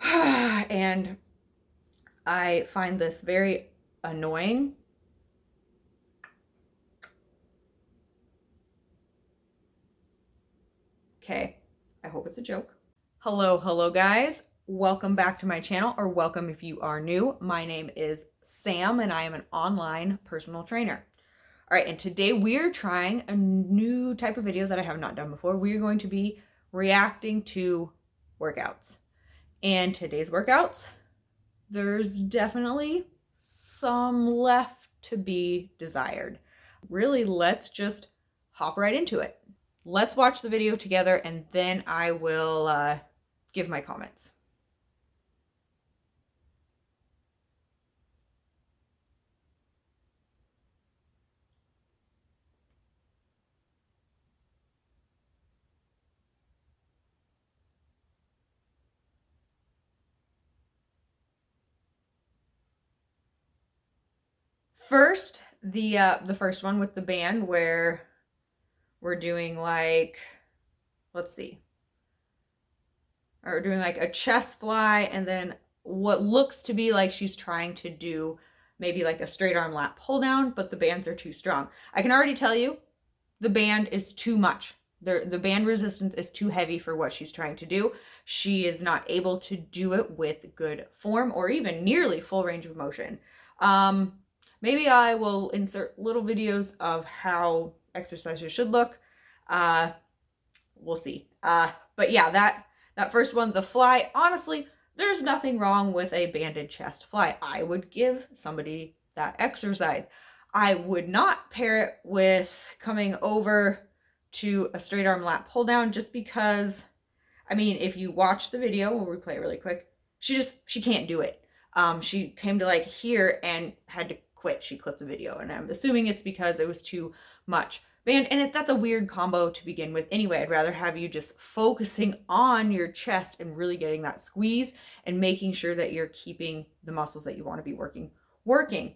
And I find this very annoying. Okay, I hope it's a joke. Hello guys. Welcome back to my channel, or welcome if you are new. My name is Sam and I am an online personal trainer. All right, and today we're trying a new type of video that I have not done before. We're going to be reacting to workouts. And today's workouts, there's definitely some left to be desired. Really, let's just hop right into it. Let's watch the video together and then I will give my comments. First, the first one with the band where we're doing like, let's see, or doing like a chest fly, and then what looks to be like she's trying to do maybe like a straight arm lat pull down, but the bands are too strong. I can already tell you the band is too much. The band resistance is too heavy for what she's trying to do. She is not able to do it with good form or even nearly full range of motion. Maybe I will insert little videos of how exercises should look. We'll see. But yeah, that first one, the fly, honestly, there's nothing wrong with a banded chest fly. I would give somebody that exercise. I would not pair it with coming over to a straight arm lat pull down, just because, I mean, if you watch the video, we'll replay it really quick. She can't do it. She came to like here and had to quit. She clipped the video, and I'm assuming it's because it was too much. That's a weird combo to begin with anyway. I'd rather have you just focusing on your chest and really getting that squeeze and making sure that you're keeping the muscles that you want to be working.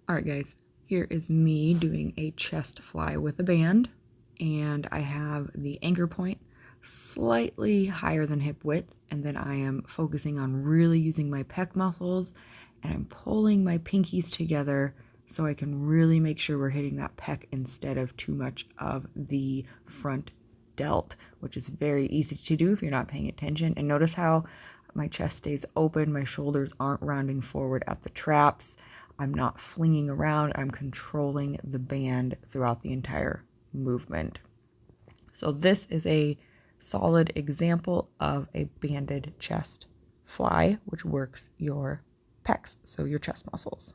All right, guys, here is me doing a chest fly with a band, and I have the anchor point slightly higher than hip width, and then I am focusing on really using my pec muscles, and I'm pulling my pinkies together so I can really make sure we're hitting that pec instead of too much of the front delt, which is very easy to do if you're not paying attention. And notice how my chest stays open, my shoulders aren't rounding forward at the traps, I'm not flinging around, I'm controlling the band throughout the entire movement. So this is a solid example of a banded chest fly, which works your pecs, so your chest muscles.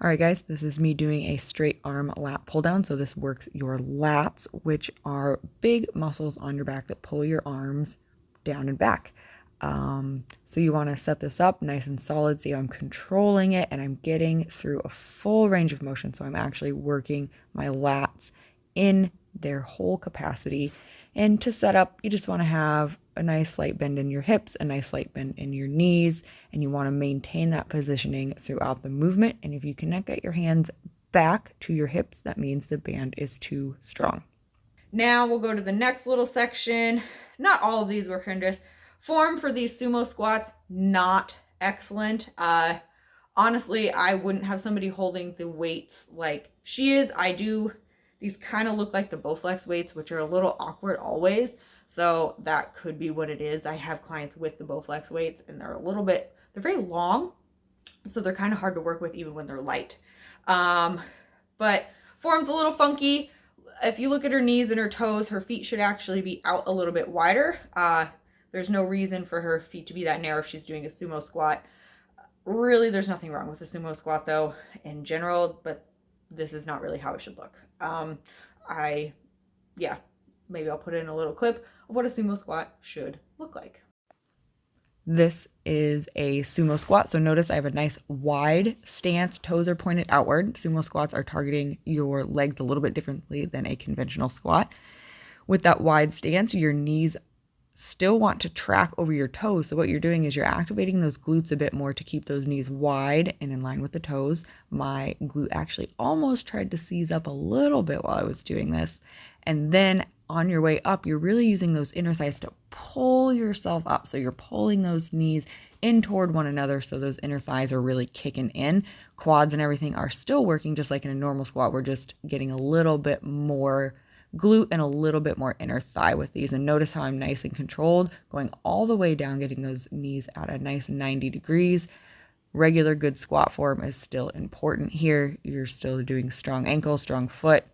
All right, guys, this is me doing a straight arm lat pull down. So this works your lats, which are big muscles on your back that pull your arms down and back. So you want to set this up nice and solid. See, I'm controlling it and I'm getting through a full range of motion. So I'm actually working my lats in their whole capacity. And to set up, you just want to have a nice slight bend in your hips, a nice slight bend in your knees, and you want to maintain that positioning throughout the movement. And if you cannot get your hands back to your hips, that means the band is too strong. Now we'll go to the next little section. Not all of these were horrendous. Form for these sumo squats, not excellent. Honestly, I wouldn't have somebody holding the weights like she is. These kind of look like the Bowflex weights, which are a little awkward always. So that could be what it is. I have clients with the Bowflex weights and they're very long. So they're kind of hard to work with even when they're light. But form's a little funky. If you look at her knees and her toes, her feet should actually be out a little bit wider. There's no reason for her feet to be that narrow if she's doing a sumo squat. Really, there's nothing wrong with a sumo squat though in general, but this is not really how it should look. Maybe I'll put in a little clip of what a sumo squat should look like. This is a sumo squat. So notice I have a nice wide stance. Toes are pointed outward. Sumo squats are targeting your legs a little bit differently than a conventional squat. With that wide stance, your knees still want to track over your toes. So what you're doing is you're activating those glutes a bit more to keep those knees wide and in line with the toes. My glute actually almost tried to seize up a little bit while I was doing this. And then on your way up, you're really using those inner thighs to pull yourself up. So you're pulling those knees in toward one another, so those inner thighs are really kicking in. Quads and everything are still working just like in a normal squat. We're just getting a little bit more glute and a little bit more inner thigh with these. And notice how I'm nice and controlled, going all the way down, getting those knees at a nice 90 degrees. Regular good squat form is still important here. You're still doing strong ankle, strong foot,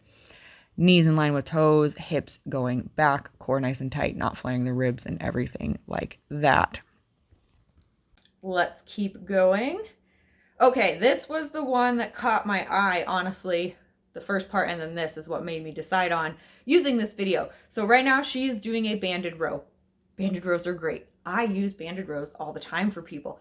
knees in line with toes, hips going back, core nice and tight, not flaring the ribs and everything like that. Let's keep going. Okay, this was the one that caught my eye, honestly. The first part, and then this is what made me decide on using this video. So right now she is doing a banded row. Banded rows are great. I use banded rows all the time for people.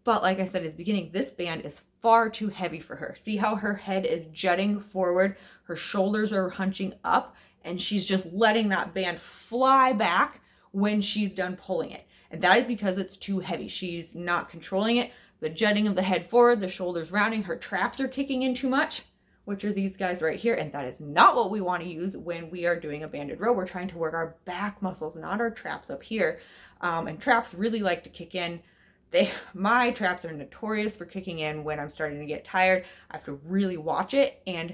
But like I said at the beginning, this band is far too heavy for her. See how her head is jutting forward, her shoulders are hunching up, and she's just letting that band fly back when she's done pulling it. And that is because it's too heavy. She's not controlling it. The jutting of the head forward, the shoulders rounding, her traps are kicking in too much, which are these guys right here. And that is not what we want to use when we are doing a banded row. We're trying to work our back muscles, not our traps up here. And traps really like to kick in. My traps are notorious for kicking in when I'm starting to get tired. I have to really watch it. And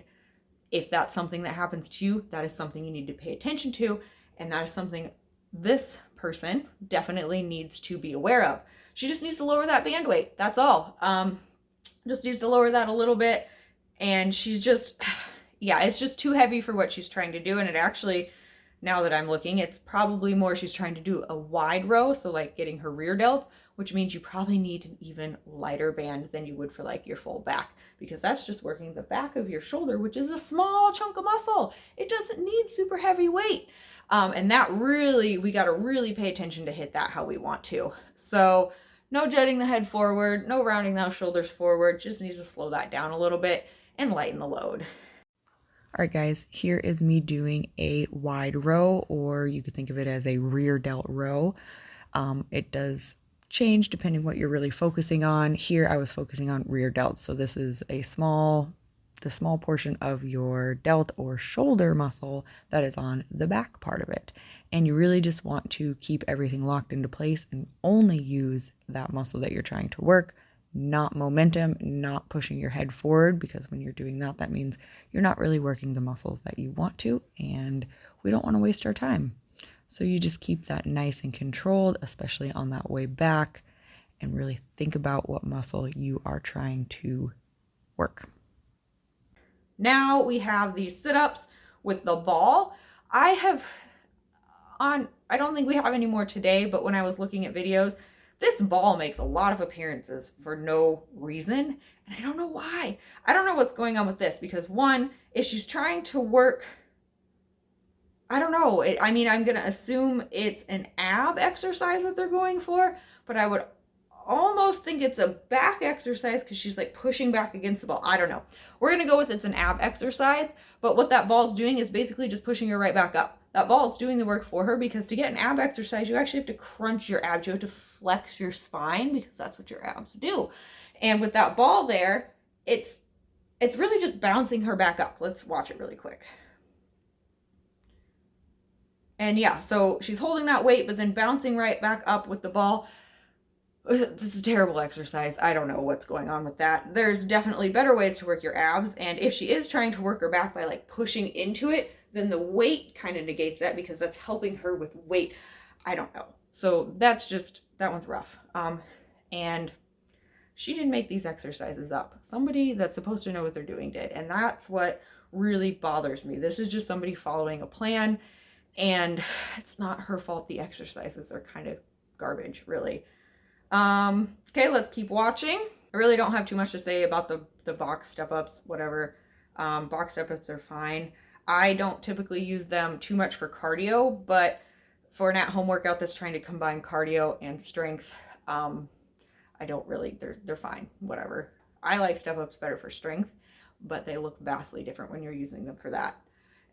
if that's something that happens to you, that is something you need to pay attention to. And that is something this person definitely needs to be aware of. She just needs to lower that band weight. That's all. Just needs to lower that a little bit. And she's just, yeah, it's just too heavy for what she's trying to do. And it actually, now that I'm looking, it's probably more she's trying to do a wide row. So like getting her rear delt, which means you probably need an even lighter band than you would for like your full back, because that's just working the back of your shoulder, which is a small chunk of muscle. It doesn't need super heavy weight. And that really, we got to really pay attention to hit that how we want to. So no jutting the head forward, no rounding those shoulders forward, just needs to slow that down a little bit and lighten the load. All right, guys, here is me doing a wide row, or you could think of it as a rear delt row. It does change depending what you're really focusing on. Here I was focusing on rear delts. So this is the small portion of your delt or shoulder muscle that is on the back part of it. And you really just want to keep everything locked into place and only use that muscle that you're trying to work, not momentum, not pushing your head forward, because when you're doing that, that means you're not really working the muscles that you want to, and we don't want to waste our time. So you just keep that nice and controlled, especially on that way back, and really think about what muscle you are trying to work. Now we have these sit-ups with the ball. I don't think we have any more today, but when I was looking at videos, this ball makes a lot of appearances for no reason, and I don't know why. I don't know what's going on with this, because one, if she's trying to work, I don't know. I'm going to assume it's an ab exercise that they're going for, but I would almost think it's a back exercise because she's like pushing back against the ball. I don't know. We're going to go with it's an ab exercise, but what that ball's doing is basically just pushing her right back up. That ball's doing the work for her, because to get an ab exercise, you actually have to crunch your abs. You have to flex your spine, because that's what your abs do. And with that ball there, it's really just bouncing her back up. Let's watch it really quick. And yeah, so she's holding that weight, but then bouncing right back up with the ball. This is a terrible exercise. I don't know what's going on with that. There's definitely better ways to work your abs. And if she is trying to work her back by like pushing into it, then the weight kind of negates that, because that's helping her with weight. I don't know. So that one's rough. And she didn't make these exercises up. Somebody that's supposed to know what they're doing did. And that's what really bothers me. This is just somebody following a plan. And it's not her fault. The exercises are kind of garbage, really. Okay, let's keep watching. I really don't have too much to say about the box step-ups, whatever. Box step-ups are fine. I don't typically use them too much for cardio, but for an at-home workout that's trying to combine cardio and strength, I don't really, they're fine, whatever. I like step-ups better for strength, but they look vastly different when you're using them for that.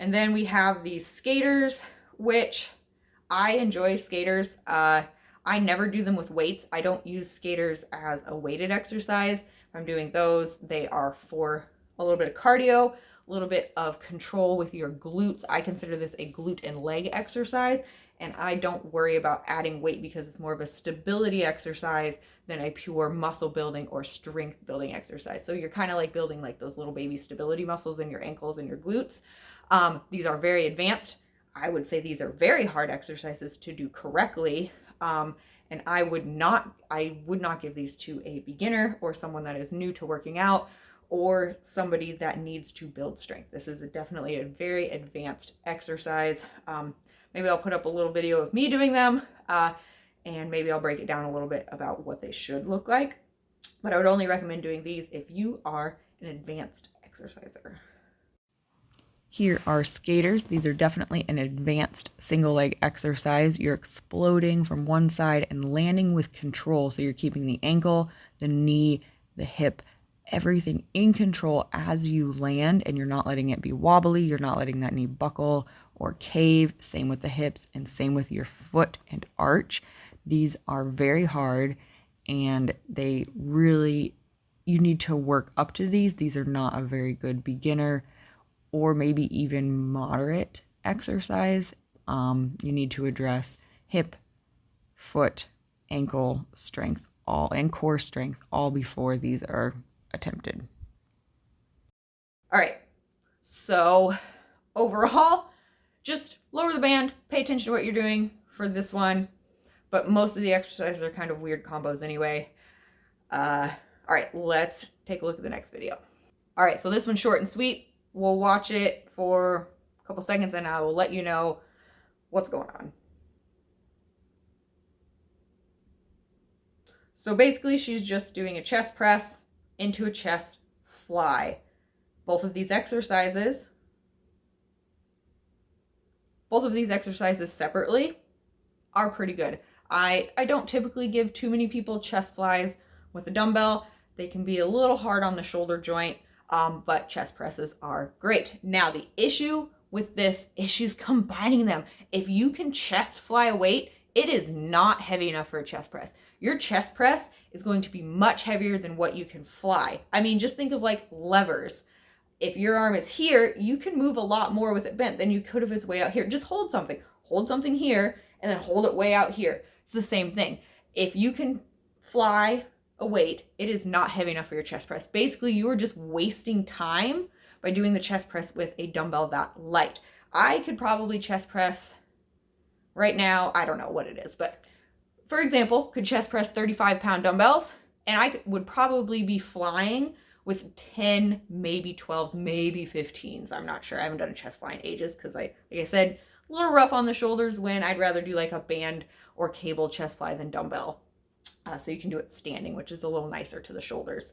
And then we have these skaters, which I enjoy skaters. I never do them with weights. I don't use skaters as a weighted exercise. If I'm doing those, they are for a little bit of cardio, a little bit of control with your glutes. I consider this a glute and leg exercise, and I don't worry about adding weight because it's more of a stability exercise than a pure muscle building or strength building exercise. So you're kind of like building like those little baby stability muscles in your ankles and your glutes. These are very advanced. I would say these are very hard exercises to do correctly. And I would not give these to a beginner or someone that is new to working out or somebody that needs to build strength. This is definitely a very advanced exercise. Maybe I'll put up a little video of me doing them, and maybe I'll break it down a little bit about what they should look like. But I would only recommend doing these if you are an advanced exerciser. Here are skaters. These are definitely an advanced single leg exercise. You're exploding from one side and landing with control. So you're keeping the ankle, the knee, the hip, everything in control as you land, and you're not letting it be wobbly. You're not letting that knee buckle or cave. Same with the hips and same with your foot and arch. These are very hard, and they really, you need to work up to these. These are not a very good beginner or maybe even moderate exercise. You need to address hip, foot, ankle strength, all, and core strength, all before these are attempted. All right, so overall, just lower the band, pay attention to what you're doing for this one, but most of the exercises are kind of weird combos anyway. All right, let's take a look at the next video. All right, so this one's short and sweet. We'll watch it for a couple seconds and I will let you know what's going on. So basically she's just doing a chest press into a chest fly. Both of these exercises separately are pretty good. I don't typically give too many people chest flies with a dumbbell. They can be a little hard on the shoulder joint. But chest presses are great. Now, the issue with this is she's combining them. If you can chest fly a weight, it is not heavy enough for a chest press. Your chest press is going to be much heavier than what you can fly. I mean, just think of like levers. If your arm is here, you can move a lot more with it bent than you could if it's way out here. Just hold something here, and then hold it way out here. It's the same thing. If you can fly a weight, it is not heavy enough for your chest press. Basically, you are just wasting time by doing the chest press with a dumbbell that light. I could probably chest press right now, I don't know what it is, but for example, could chest press 35-pound dumbbells, and I would probably be flying with 10, maybe 12s, maybe 15s. I'm not sure. I haven't done a chest fly in ages because like I said, a little rough on the shoulders when I'd rather do like a band or cable chest fly than dumbbell. So you can do it standing, which is a little nicer to the shoulders.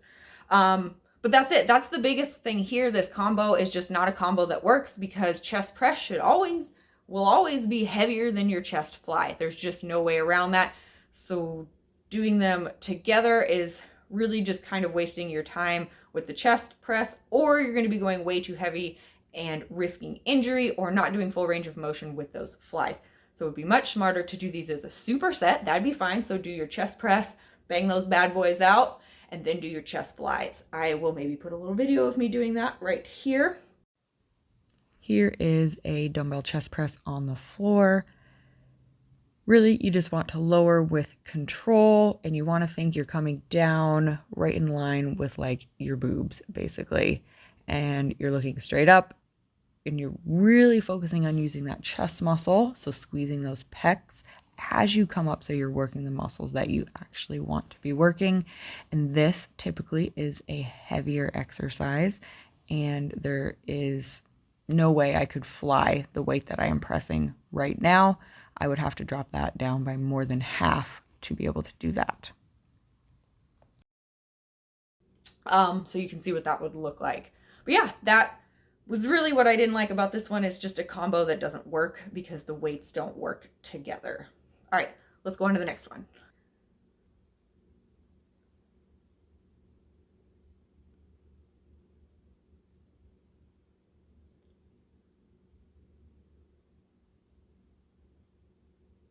But that's it. That's the biggest thing here. This combo is just not a combo that works because chest press will always be heavier than your chest fly. There's just no way around that. So doing them together is really just kind of wasting your time with the chest press, or you're going to be going way too heavy and risking injury or not doing full range of motion with those flies. So it would be much smarter to do these as a superset. That'd be fine. So do your chest press, bang those bad boys out, and then do your chest flies. I will maybe put a little video of me doing that right here. Here is a dumbbell chest press on the floor. Really, you just want to lower with control, and you want to think you're coming down right in line with like your boobs, basically. And you're looking straight up, and you're really focusing on using that chest muscle, so squeezing those pecs as you come up, so you're working the muscles that you actually want to be working. And this typically is a heavier exercise, and there is no way I could fly the weight that I am pressing right now. I would have to drop that down by more than half to be able to do that. So you can see what that would look like. But yeah, that was really what I didn't like about this one. It's just a combo that doesn't work because the weights don't work together. All right, let's go on to the next one.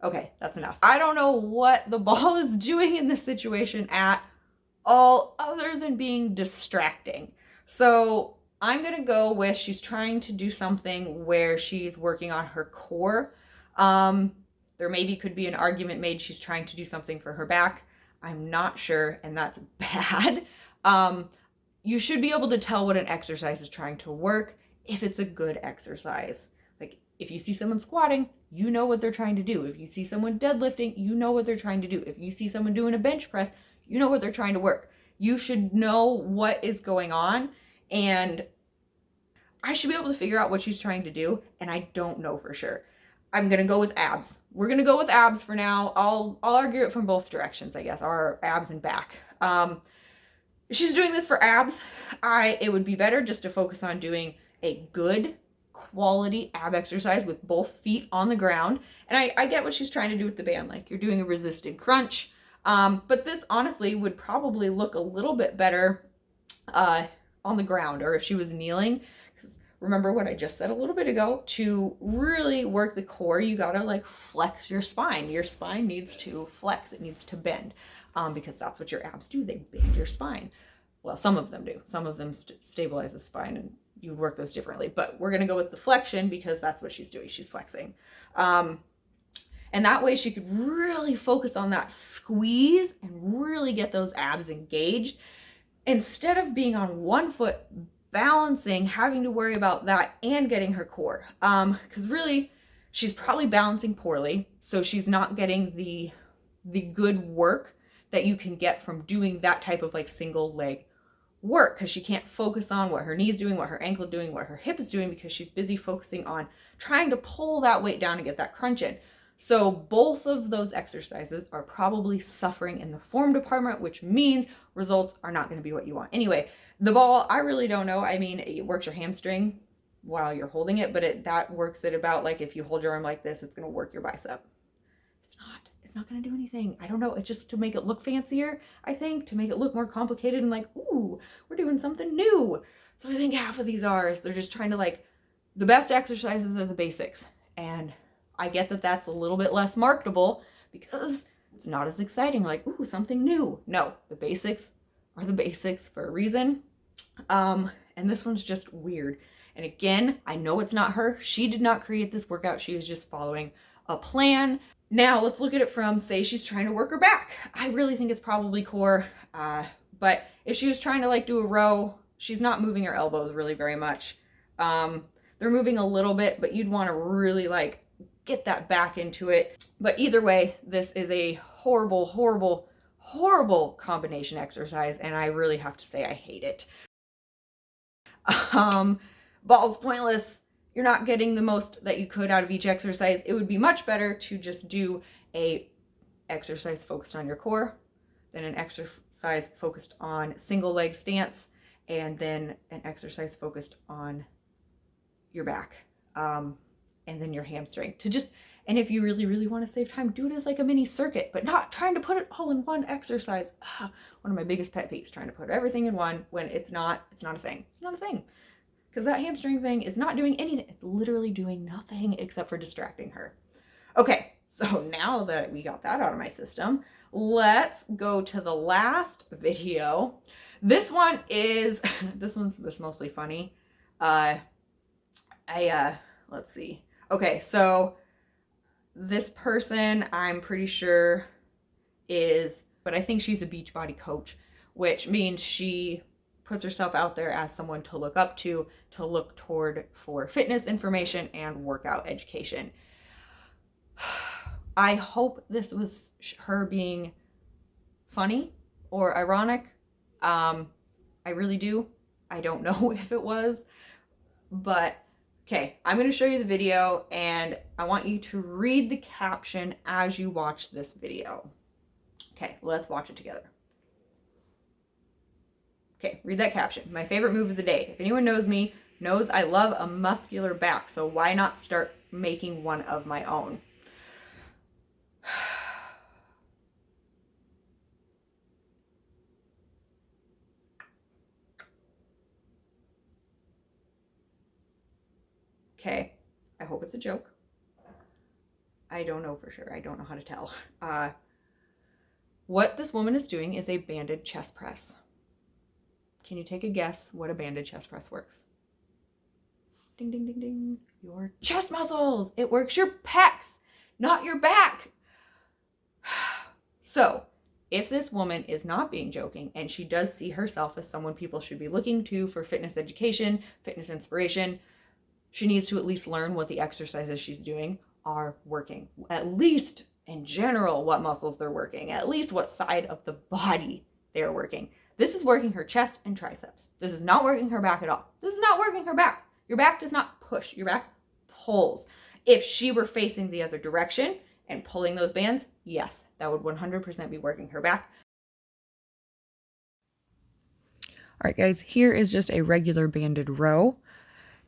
Okay, that's enough. I don't know what the ball is doing in this situation at all other than being distracting. So I'm going to go with she's trying to do something where she's working on her core. There maybe could be an argument made she's trying to do something for her back. I'm not sure, and that's bad. You should be able to tell what an exercise is trying to work if it's a good exercise. Like if you see someone squatting, you know what they're trying to do. If you see someone deadlifting, you know what they're trying to do. If you see someone doing a bench press, you know what they're trying to work. You should know what is going on, and I should be able to figure out what she's trying to do, and I don't know for sure. I'm gonna go with abs. We're gonna go with abs for now. I'll argue it from both directions, I guess, our abs and back. If she's doing this for abs, it would be better just to focus on doing a good quality ab exercise with both feet on the ground. And I get what she's trying to do with the band, like you're doing a resisted crunch. But this honestly would probably look a little bit better on the ground, or if she was kneeling. Remember what I just said a little bit ago, to really work the core, you gotta like flex your spine. Your spine needs to flex, it needs to bend, because that's what your abs do, they bend your spine. Well, some of them do. Some of them stabilize the spine, and you would work those differently. But we're gonna go with the flexion because that's what she's doing, she's flexing. And that way she could really focus on that squeeze and really get those abs engaged, instead of being on one foot balancing, having to worry about that and getting her core. Because really, she's probably balancing poorly, so she's not getting the good work that you can get from doing that type of like single leg work, because she can't focus on what her knee's doing, what her ankle doing, what her hip is doing, because she's busy focusing on trying to pull that weight down and get that crunch in. So both of those exercises are probably suffering in the form department, which means results are not going to be what you want. Anyway, the ball, I really don't know. I mean, it works your hamstring while you're holding it, but that works at about, like, if you hold your arm like this, it's going to work your bicep. It's not going to do anything. I don't know. It's just to make it look fancier, I think, to make it look more complicated and like, ooh, we're doing something new. So I think half of these is they're just trying to, like, the best exercises are the basics. And I get that that's a little bit less marketable because it's not as exciting, like, ooh, something new. No, the basics are the basics for a reason. And this one's just weird. And again, I know it's not her. She did not create this workout. She is just following a plan. Now let's look at it from, say she's trying to work her back. I really think it's probably core. But if she was trying to like do a row, she's not moving her elbows really very much. They're moving a little bit, but you'd want to really like get that back into it. But either way, this is a horrible, horrible, horrible combination exercise, and I really have to say I hate it. Ball's pointless. You're not getting the most that you could out of each exercise. It would be much better to just do a exercise focused on your core, then an exercise focused on single leg stance, and then an exercise focused on your back, and then your hamstring. And if you really, really want to save time, do it as like a mini circuit, but not trying to put it all in one exercise. One of my biggest pet peeves, trying to put everything in one when it's not a thing. It's not a thing. Because that hamstring thing is not doing anything. It's literally doing nothing except for distracting her. Okay, so now that we got that out of my system, let's go to the last video. This one's just mostly funny. Let's see. Okay, so this person, I'm pretty sure but I think she's a Beachbody coach, which means she puts herself out there as someone to look up to look toward for fitness information and workout education. I hope this was her being funny or ironic. I really do. I don't know if it was, but okay, I'm going to show you the video and I want you to read the caption as you watch this video. Okay, let's watch it together. Okay, read that caption. My favorite move of the day. If anyone knows me, knows I love a muscular back, so why not start making one of my own? Okay, I hope it's a joke. I don't know for sure. I don't know how to tell. What this woman is doing is a banded chest press. Can you take a guess what a banded chest press works? ding, ding, ding, ding, your chest muscles. It works your pecs, not your back. So if this woman is not being joking and she does see herself as someone people should be looking to for fitness education, fitness inspiration, she needs to at least learn what the exercises she's doing are working. At least in general, what muscles they're working, at least what side of the body they're working. This is working her chest and triceps. This is not working her back at all. This is not working her back. Your back does not push, your back pulls. If she were facing the other direction and pulling those bands, yes, that would 100% be working her back. All right, guys, here is just a regular banded row.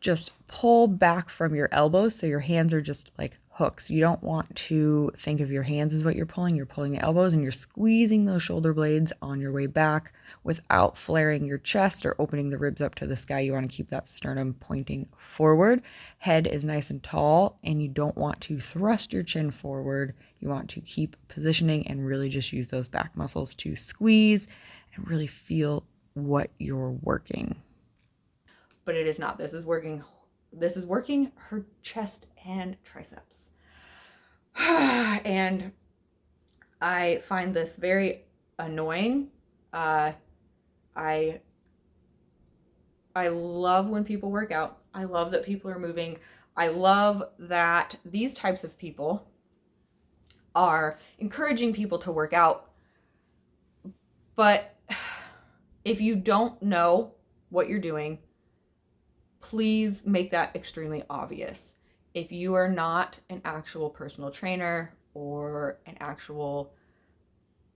Just pull back from your elbows so your hands are just like hooks. You don't want to think of your hands as what you're pulling the elbows, and you're squeezing those shoulder blades on your way back without flaring your chest or opening the ribs up to the sky. You want to keep that sternum pointing forward. Head is nice and tall, and you don't want to thrust your chin forward. You want to keep positioning and really just use those back muscles to squeeze and really feel what you're working. But it is not. This is working her chest and triceps. And I find this very annoying. I love when people work out. I love that people are moving. I love that these types of people are encouraging people to work out. But if you don't know what you're doing, please make that extremely obvious. If you are not an actual personal trainer or an actual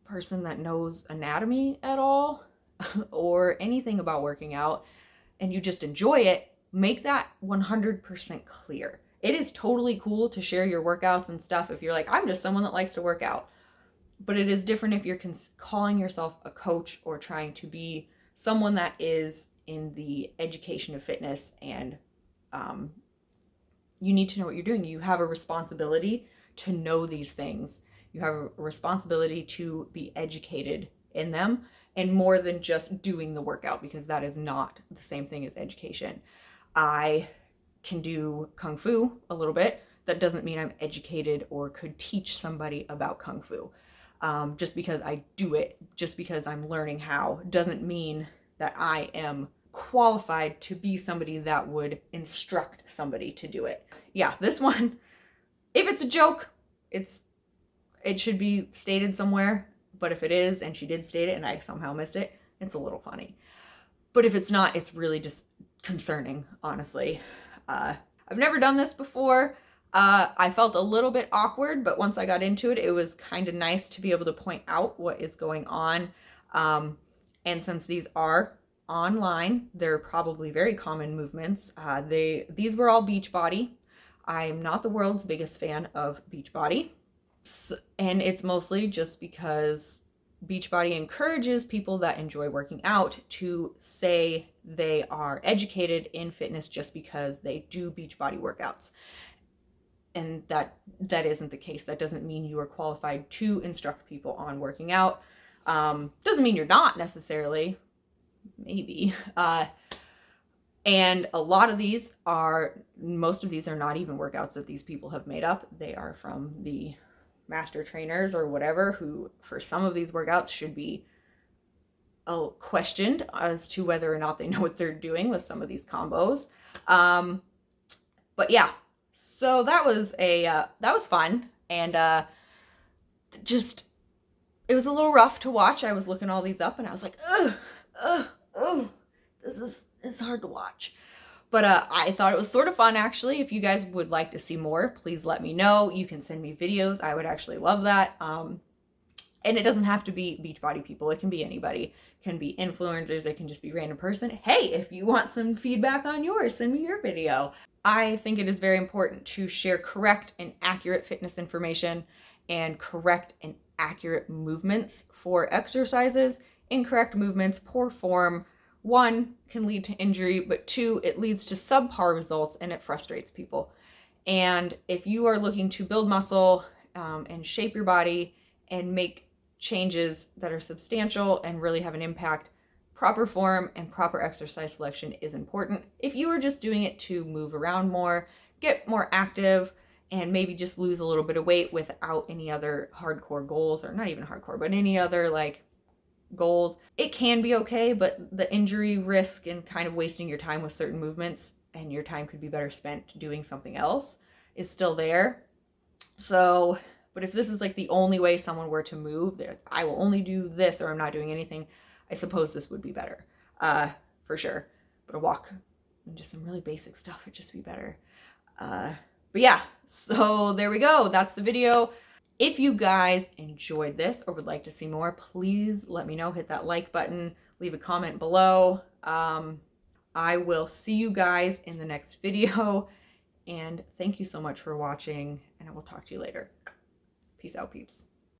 person that knows anatomy at all or anything about working out and you just enjoy it, make that 100% clear. It is totally cool to share your workouts and stuff if you're like, I'm just someone that likes to work out. But it is different if you're calling yourself a coach or trying to be someone that is in the education of fitness, and you need to know what you're doing. You have a responsibility to know these things. You have a responsibility to be educated in them, and more than just doing the workout, because that is not the same thing as education. I can do Kung Fu a little bit. That doesn't mean I'm educated or could teach somebody about Kung Fu. Just because I do it, just because I'm learning how, doesn't mean that I am qualified to be somebody that would instruct somebody to do it. Yeah, this one, if it's a joke, it should be stated somewhere. But if it is, and she did state it and I somehow missed it, it's a little funny. But if it's not, it's really just concerning, honestly. I've never done this before. I felt a little bit awkward, but once I got into it, it was kind of nice to be able to point out what is going on. And since these are online, they're probably very common movements. These were all Beachbody. I'm not the world's biggest fan of Beachbody. And it's mostly just because Beachbody encourages people that enjoy working out to say they are educated in fitness just because they do Beachbody workouts. And that isn't the case. That doesn't mean you are qualified to instruct people on working out. Doesn't mean you're not necessarily, maybe. And a lot of these most of these are not even workouts that these people have made up. They are from the master trainers or whatever, who for some of these workouts should be questioned as to whether or not they know what they're doing with some of these combos. But yeah, so that was fun, and just, it was a little rough to watch. I was looking all these up and I was like, it's hard to watch. But I thought it was sort of fun, actually. If you guys would like to see more, please let me know. You can send me videos. I would actually love that. And it doesn't have to be Beachbody people. It can be anybody. It can be influencers. It can just be random person. Hey, if you want some feedback on yours, send me your video. I think it is very important to share correct and accurate fitness information and correct and accurate movements for exercises. Incorrect movements, poor form, 1, can lead to injury, but 2, it leads to subpar results and it frustrates people. And if you are looking to build muscle and shape your body and make changes that are substantial and really have an impact, proper form and proper exercise selection is important. If you are just doing it to move around more, get more active, and maybe just lose a little bit of weight without any other hardcore goals, or not even hardcore, but any other like goals, it can be okay, but the injury risk and kind of wasting your time with certain movements, and your time could be better spent doing something else, is still there. So, but if this is like the only way someone were to move, I will only do this or I'm not doing anything, I suppose this would be better, for sure. But a walk and just some really basic stuff would just be better. But yeah, so there we go. That's the video. If you guys enjoyed this or would like to see more, please let me know. Hit that like button, leave a comment below. I will see you guys in the next video, and thank you so much for watching, and I will talk to you later. Peace out, peeps.